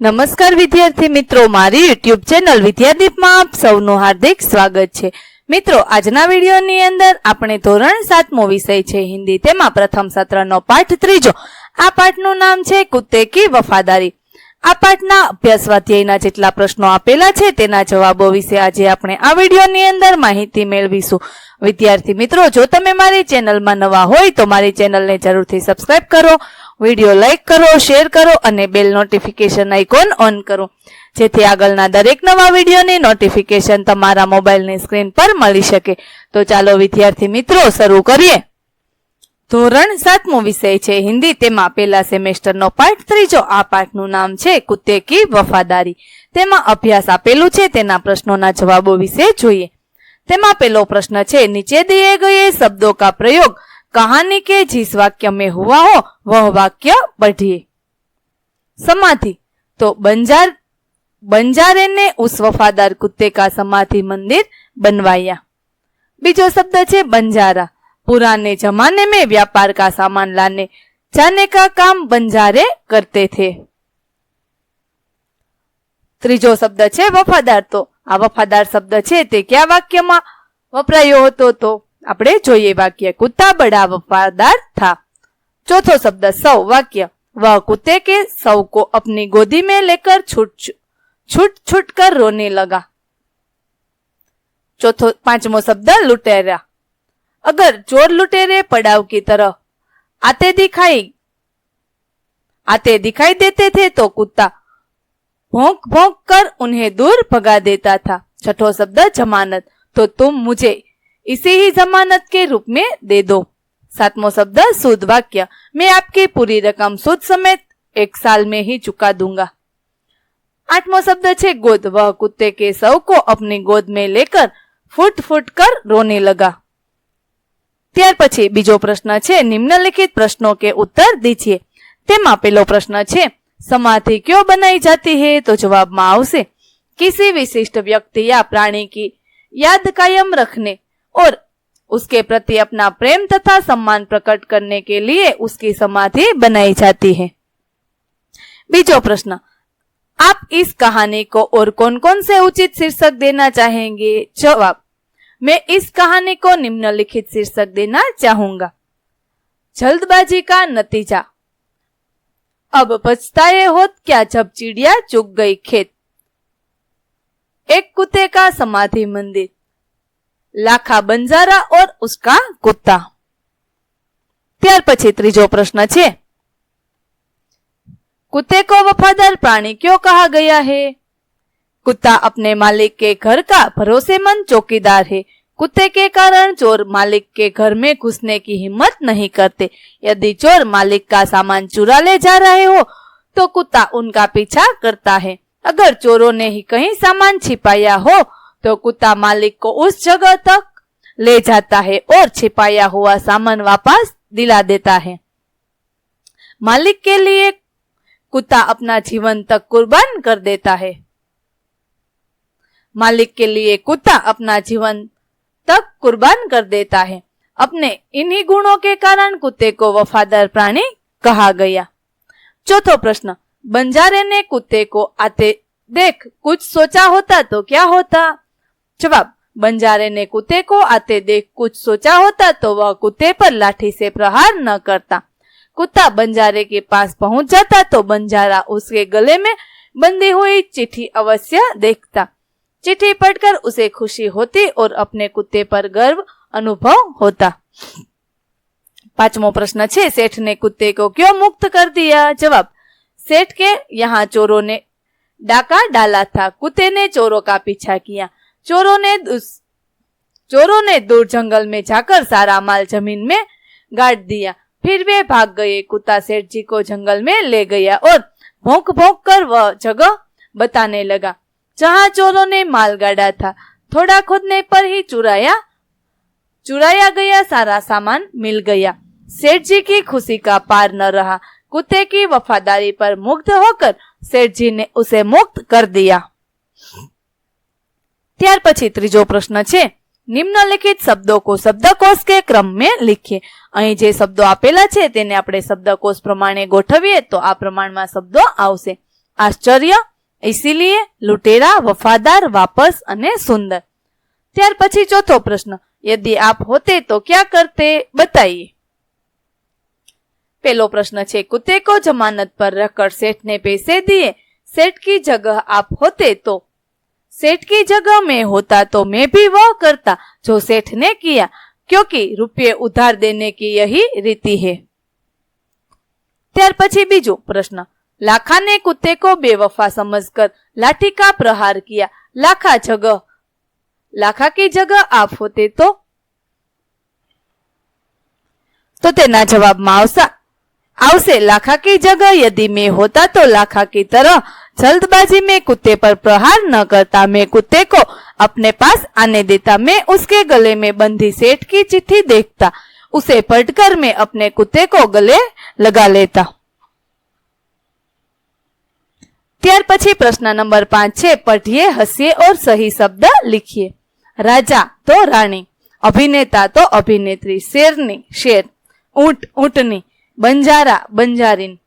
નમસ્કાર વિદ્યાર્થી મિત્રો, મારી યુટ્યુબ ચેનલ વિદ્યાદીપમાં આપ સૌનું હાર્દિક સ્વાગત છે। મિત્રો, આજના વિડીયોની અંદર આપણે ધોરણ 7મો વિષય છે હિન્દી, તેમાં પ્રથમ સત્રનો પાઠ 3 આ પાઠનું નામ છે કુત્તે કી વફાદારી। આ પાઠના અભ્યાસ સ્વાધ્યાયના જેટલા પ્રશ્નો આપેલા છે તેના જવાબો વિશે આજે આપણે આ વિડીયોની અંદર માહિતી મેળવીશું। વિદ્યાર્થી મિત્રો, જો તમે મારી ચેનલમાં નવા હોય તો મારી ચેનલને જરૂરથી સબસ્ક્રાઇબ કરો, વિડીયો લાઈક કરો, શેર કરો અને બેલ નોટિફિકેશન આઇકોન ઓન કરો, જેથી આગળના દરેક નવા વિડીયોની નોટિફિકેશન તમારા મોબાઈલની સ્ક્રીન પર મળી શકે। તો ચાલો વિદ્યાર્થી મિત્રો શરૂ કરીએ। ધોરણ 7મો વિષય છે હિન્દી, તેમાં પહેલા સેમેસ્ટરનો પાઠ 3 આ પાઠનું નામ છે કુત્તે કી વફાદારી। તેમાં અભ્યાસ આપેલું છે, તેના પ્રશ્નોના જવાબો વિશે જોઈએ। તેમાં પહેલો પ્રશ્ન છે, નીચे दिए गए शब्दों का प्रयोग कहानी के जिस वाक्य में हुआ हो वह वाक्य पढ़िए। समाधि, तो बंजारे ने उस वफादार कुत्ते का समाधि मंदिर बनवाया। बीजो शब्द है बंजारा, पुराने जमाने में व्यापार का सामान लाने जाने का काम बंजारे करते थे। त्रीजो शब्द है वफादार, तो आ वफादार शब्द है ते क्या वाक्य में वपरायो होतो, तो આપણે જોઈએ वाक्य कुत्ता बड़ा वफादार था। चौथो शब्द सौ, वाक्य वह कुत्ते के सौ को अपनी गोदी में लेकर छूट कर रोने लगा। पांचमो शब्द लुटेरा, अगर चोर लुटेरे पड़ाव की तरह आते दिखाई देते थे तो कुत्ता भौंक भौंक कर उन्हें दूर भगा देता था। छठो शब्द जमानत, तो तुम मुझे इसी ही जमानत के रूप में दे दो। सातवां शब्द सूद, वाक्य मैं आपकी पूरी रकम सूद समेत 1 साल में ही चुका दूंगा। आठवां शब्द है गोद, वह कुत्ते के शव को अपनी गोद में लेकर फुट फुट कर रोने लगा। ત્યાર પછી બીજો પ્રશ્ન છે, નિમ્નલિખિત પ્રશ્નों के उत्तर दीजिए। તેમાં પહેલો પ્રશ્ન છે, समाधि क्यों बनाई जाती है, तो जवाबમાં આવશે किसी विशिष्ट व्यक्ति या प्राणी की याद कायम रखने और उसके प्रति अपना प्रेम तथा सम्मान प्रकट करने के लिए उसकी समाधि बनाई जाती है। बीजो प्रश्न, आप इस कहानी को और कौन कौन से उचित शीर्षक देना चाहेंगे? जवाब, मैं इस कहानी को निम्नलिखित शीर्षक देना चाहूंगा, जल्दबाजी का नतीजा, अब पछताए होत क्या जब चिड़िया चुग गई खेत, एक कुत्ते का समाधि मंदिर, लाखा बंजारा और उसका कुत्ता। ત્યાર પછી ત્રીજો પ્રશ્ન છે, कुत्ते को वफादार प्राणी क्यों कहा गया है? कुत्ता अपने मालिक के घर का भरोसेमंद चौकीदार है। कुत्ते के कारण चोर मालिक के घर में घुसने की हिम्मत नहीं करते। यदि चोर मालिक का सामान चुरा ले जा रहे हो तो कुत्ता उनका पीछा करता है। अगर चोरों ने ही कहीं सामान छिपाया हो तो कुत्ता मालिक को उस जगह तक ले जाता है और छिपाया हुआ सामान वापस दिला देता है। मालिक के लिए कुत्ता अपना जीवन तक कुर्बान कर देता है। मालिक के लिए कुत्ता अपना जीवन तक कुर्बान कर देता है। अपने इन्हीं गुणों के कारण कुत्ते को वफादार प्राणी कहा गया। चौथो प्रश्न, बंजारे ने कुत्ते को आते देख कुछ सोचा होता तो क्या होता? जवाब, बंजारे ने कुत्ते को आते देख कुछ सोचा होता तो वह कुत्ते पर लाठी से प्रहार न करता। कुत्ता बंजारे के पास पहुंच जाता तो बंजारा उसके गले में बंधी हुई चिट्ठी अवश्य देखता। चिट्ठी पढ़कर उसे खुशी होती और अपने कुत्ते पर गर्व अनुभव होता। पांचमो प्रश्न है, सेठ ने कुत्ते को क्यों मुक्त कर दिया? जवाब, सेठ के यहाँ चोरों ने डाका डाला था। कुत्ते ने चोरों का पीछा किया। चोरों ने दूर जंगल में जाकर सारा माल जमीन में गाड़ दिया। फिर वे भाग गए। कुत्ता सेठ जी को जंगल में ले गया और भौंक भौंक कर वह जगह बताने लगा जहां चोरों ने माल गाड़ा था। थोड़ा खोदने पर ही चुराया गया सारा सामान मिल गया। सेठ जी की खुशी का पार न रहा। कुत्ते की वफादारी पर मुग्ध होकर सेठ जी ने उसे मुक्त कर दिया। ત્યાર પછી ત્રીજો પ્રશ્ન છે, નિમ્નલિખિત શબ્દો को શબ્દકોશ के क्रम में लिखिए। અહીં જે શબ્દો આપેલા છે તેને આપણે શબ્દકોશ પ્રમાણે ગોઠવીએ તો આ પ્રમાણમાં શબ્દો આવશે। आश्चर्य, इसीलिए लुटेरा, वफादार, वापस अने सुंदर। त्यार पछी चौथो प्रश्न, यदि आप होते तो क्या करते, बताइए। पहलो प्रश्न छे, कुत्ते को जमानत पर रखकर सेठ ने पैसे दिए, सेठ की जगह आप होते तो। सेठ की जगह मैं होता तो मैं भी वह करता जो सेठ ने किया, क्योंकि रुपये उधार देने की यही रीति है। त्यार पछी बीजो प्रश्न, लाखा ने कुत्ते को बेवफा समझकर लाठी का प्रहार किया, लाखा की जगह आप होते तो तेना जवाब में आवशे लाखा की जगह यदि मैं होता तो लाखा की तरह जल्दबाजी में कुत्ते पर प्रहार न करता, मैं कुत्ते को अपने पास आने देता, मैं उसके गले में बंधी सेठ की चिट्ठी देखता, उसे पढ़कर मैं अपने कुत्ते को गले लगा लेता। त्यार पछी प्रश्न नंबर 5 छे, पढ़िए, हंसिए और सही शब्द लिखिए। राजा तो रानी, अभिनेता तो अभिनेत्री, शेरनी शेर, ऊंट ऊंटनी, बंजारा बंजारीन,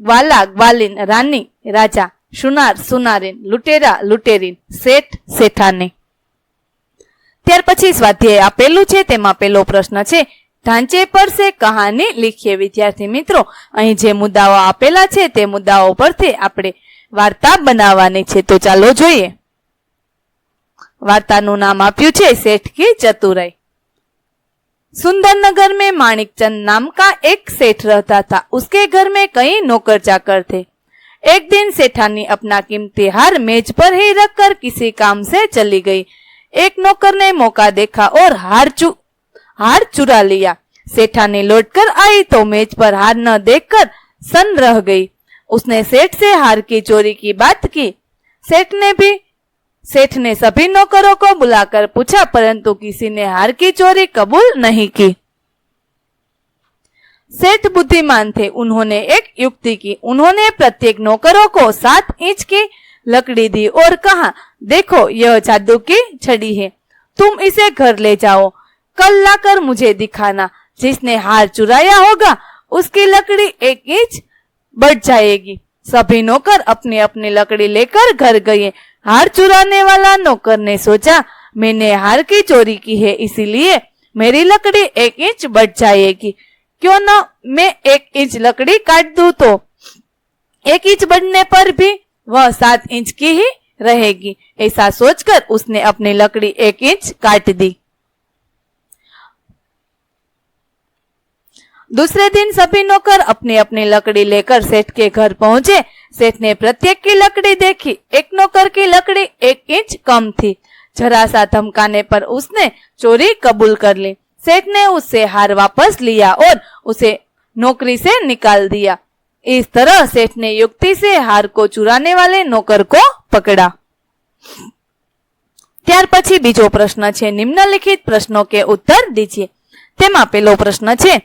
ग्वाला ग्वालिन, रानी राजा, सुनार सुनारीन, लुटेरा लुटेरीन, सेठ सेठानी। त्यार पछी स्वाध्याय आपेलू छे, तेमां पहेलो प्रश्न छे, ढांचे पर से कहानी लिखिए। विद्यार्थी मित्रों, अहीं जे मुद्दाओ आपेला छे ते मुद्दाओ परथी आपणे वार्ता बनाववानी छे, तो चालो जोईए। वार्तानुं नाम आप्युं छे सेठ की चतुराई। सुंदरनगर में माणिकचंद नाम का एक सेठ रहता था। उसके घर में कई नौकर चाकर थे। एक दिन सेठानी अपना कीमती हार मेज पर ही रखकर किसी काम से चली गई। एक नौकर ने मौका देखा और हार चुरा लिया। सेठानी लौटकर आई तो मेज पर हार न देखकर सन्न रह गई। उसने सेठ से हार की चोरी की बात की। सेठ ने सभी नौकरों को बुलाकर पूछा, परंतु किसी ने हार की चोरी कबूल नहीं की। सेठ बुद्धिमान थे, उन्होंने एक युक्ति की। उन्होंने प्रत्येक नौकरों को 7 इंच की लकड़ी दी और कहा, देखो यह जादू की छड़ी है, तुम इसे घर ले जाओ, कल लाकर मुझे दिखाना। जिसने हार चुराया होगा उसकी लकड़ी 1 इंच बढ़ जाएगी। सभी नौकर अपनी अपनी लकड़ी लेकर घर गए। हार चुराने वाला नौकर ने सोचा, मैंने हार की चोरी की है, इसीलिए मेरी लकड़ी 1 इंच बढ़ जाएगी। क्यों न मैं 1 इंच लकड़ी काट दूं, तो 1 इंच बढ़ने पर भी वह 7 इंच की ही रहेगी। ऐसा सोचकर उसने अपनी लकड़ी 1 इंच काट दी। दूसरे दिन सभी नौकर अपनी अपनी लकड़ी लेकर सेठ के घर पहुंचे। सेठ ने प्रत्येक की लकड़ी देखी। एक नौकर की लकड़ी 1 इंच कम थी। जरा सा धमकाने पर उसने चोरी कबूल कर ली। सेठ ने उससे हार वापस लिया और उसे नौकरी से निकाल दिया। इस तरह सेठ ने युक्ति से हार को चुराने वाले नौकर को पकड़ा। त्यार पछी बीजो प्रश्न छे, निम्नलिखित प्रश्नों के उत्तर दीजिए। तेमां पहेलो प्रश्न छे,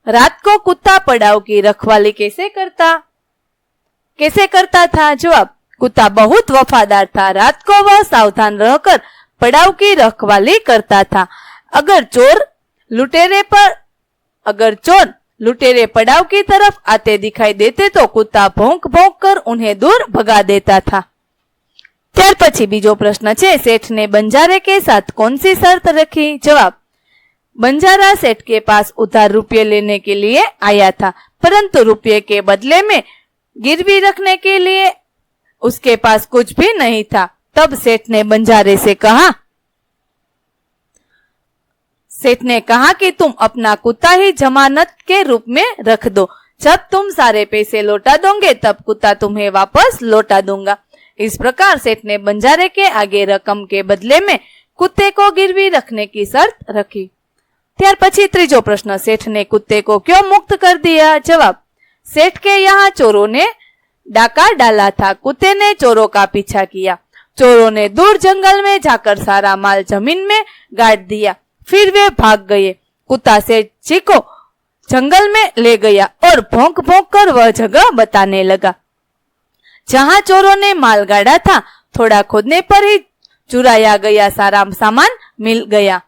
रात को कुत्ता पड़ाव की रखवाली कैसे करता था? जवाब, कुत्ता बहुत वफादार था। रात को वह सावधान रहकर पड़ाव की रखवाली करता था। अगर चोर लुटेरे पड़ाव की तरफ आते दिखाई देते तो कुत्ता भौंक भौंक कर उन्हें दूर भगा देता था। त्यार पछी बीजो प्रश्न छे, सेठ ने बंजारे के साथ कौन सी शर्त रखी? जवाब, बंजारा सेठ के पास उधार रुपये लेने के लिए आया था, परंतु रुपये के बदले में गिरवी रखने के लिए उसके पास कुछ भी नहीं था। तब सेठ ने बंजारे से कहा कि तुम अपना कुत्ता ही जमानत के रूप में रख दो। जब तुम सारे पैसे लौटा दोगे तब कुत्ता तुम्हें वापस लौटा दूंगा। इस प्रकार सेठ ने बंजारे के आगे रकम के बदले में कुत्ते को गिरवी रखने की शर्त रखी। त्यार पछी त्रीजो प्रश्न, सेठ ने कुत्ते को क्यों मुक्त कर दिया? जवाब, सेठ के यहाँ चोरों ने डाका डाला था। कुत्ते ने चोरों का पीछा किया। चोरों ने दूर जंगल में जाकर सारा माल जमीन में गाड़ दिया। फिर वे भाग गए। कुत्ता सेठ जी को जंगल में ले गया और भौंक भौंक कर वह जगह बताने लगा जहां चोरों ने माल गाड़ा था। थोड़ा खोदने पर ही चुराया गया सारा सामान मिल गया।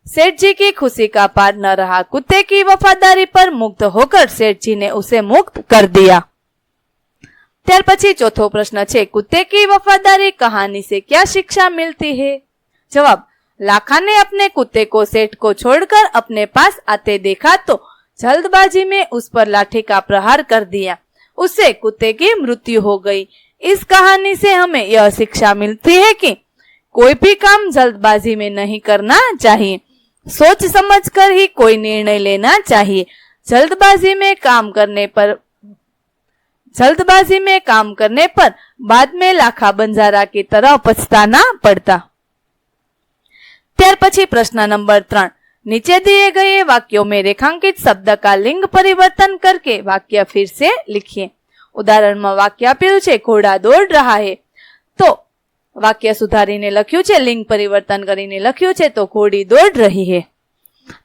सेठ जी की खुशी का पार न रहा। कुत्ते की वफादारी पर मुग्ध होकर सेठ जी ने उसे मुक्त कर दिया। ત્યાર પછી ચોથો પ્રશ્ન છે, कुत्ते की वफादारी कहानी से क्या शिक्षा मिलती है? जवाब, लाखा ने अपने कुत्ते को सेठ को छोड़कर अपने पास आते देखा तो जल्दबाजी में उस पर लाठी का प्रहार कर दिया, उससे कुत्ते की मृत्यु हो गई। इस कहानी से हमें यह शिक्षा मिलती है कि कोई भी काम जल्दबाजी में नहीं करना चाहिए, सोच समझकर ही कोई निर्णय लेना चाहिए। जल्दबाजी में काम करने पर बाद में लाखा बंजारा की तरह पछताना पड़ता। ત્યાર પછી પ્રશ્ન નંબર 3, नीचे दिए गए वाक्यों में रेखांकित शब्द का लिंग परिवर्तन करके वाक्य फिर से लिखिए। उदाहरण में वाक्य आप्યું છે, घोड़ा दौड़ रहा है, तो वाक्य सुधारीने लख्યું છે, लिंग परिवर्तन કરીને લખ્યું છે તો घोड़ी दौड़ रही है।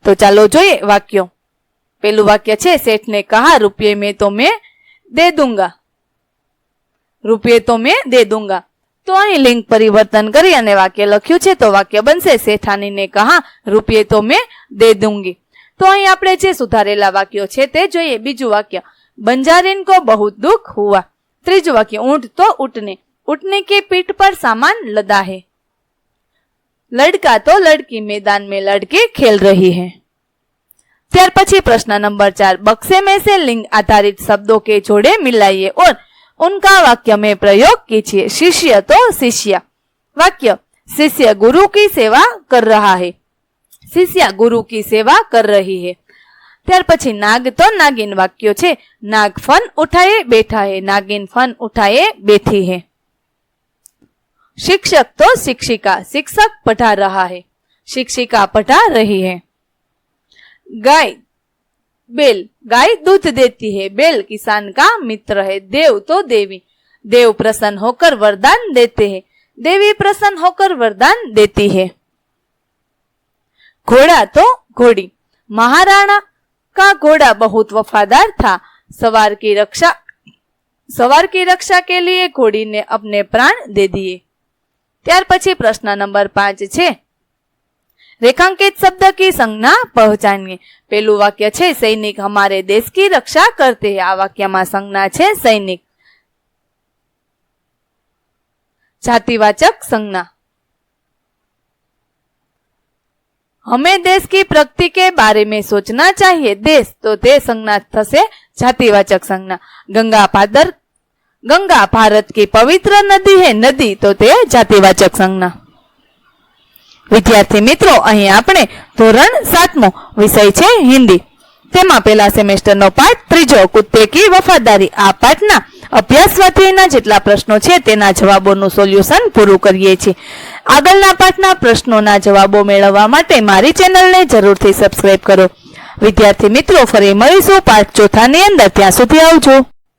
तो ચાલો જોઈએ વાક્યો। પહેલું વાક્ય છે, सेठ ने कहा रुपये में तो मैं दे दूंगा, रुपये तो मैं दे दूंगा। तो અહીં લિંગ પરિવર્તન કરી અને વાક્ય લખ્યું છે તો વાક્ય બનશે, सेठानी ने कहा रुपये तो मैं दे दूंगी। તો અહીં આપણે જે સુધારેલા વાક્યો છે તે જોઈએ। બીજું વાક્ય, बंजारिन को बहुत दुख हुआ। ત્રીજું વાક્ય, ऊंट तो उठने, उठने की पीठ पर सामान लदा है। लड़का तो लड़की मैदान में लड़के खेल रही है। ત્યાર પછી પ્રશ્ન નંબર 4, बक्से में से लिंग आधारित शब्दों के जोड़े मिलाइए और उनका वाक्य में प्रयोग कीजिए। शिष्य तो शिष्या। वाक्य, शिष्य गुरु की सेवा कर रहा है, शिष्या गुरु की सेवा कर रही है। ત્યાર પછી नाग तो नागिन। वाक्यो छे, नाग फन उठाए बैठा है, नागिन फन उठाए बैठी है। शिक्षक तो शिक्षिका, शिक्षक पढ़ा रहा है, शिक्षिका पढ़ा रही है। गाय बैल, गाय दूध देती है, बैल किसान का मित्र है। देव तो देवी, देव प्रसन्न होकर वरदान देते हैं, देवी प्रसन्न होकर वरदान देती है। घोड़ा तो घोड़ी, महाराणा का घोड़ा बहुत वफादार था, सवार की रक्षा के लिए घोड़ी ने अपने प्राण दे दिए। ત્યાર પછી પ્રશ્ન નંબર 5 છે, रेखांकित शब्द की संज्ञा पहचानिए। पहलू वाक्य छे, सैनिक हमारे देश की रक्षा करते हैं। आ वाक्य में संज्ञा छे सैनिक। जातिवाचक संज्ञा, हमें देश की प्रगति के बारे में सोचना चाहिए। देश तो ते संज्ञा थशे जातिवाचक संज्ञा। गंगा भारत की पवित्र नदी है, नदी तो ते जातिवाचक संज्ञा। विद्यार्थी मित्रों, અહીં આપણે ધોરણ 7મો વિષય છે હિન્દી, તેમાં પહેલા સેમેસ્ટરનો પાઠ 3 कुत्ते की वफादारी આ પાઠના અભ્યાસ સ્વાધ્યાયના જેટલા પ્રશ્નો છે તેના જવાબોનું સોલ્યુશન પૂરું કરીએ છીએ। આગળના પાઠના પ્રશ્નોના જવાબો મેળવવા માટે મારી ચેનલને જરૂરથી સબસ્ક્રાઇબ કરો। વિદ્યાર્થી મિત્રો, ફરી મળીશું પાઠ 4ની અંદર, ત્યાં સુધી આવજો।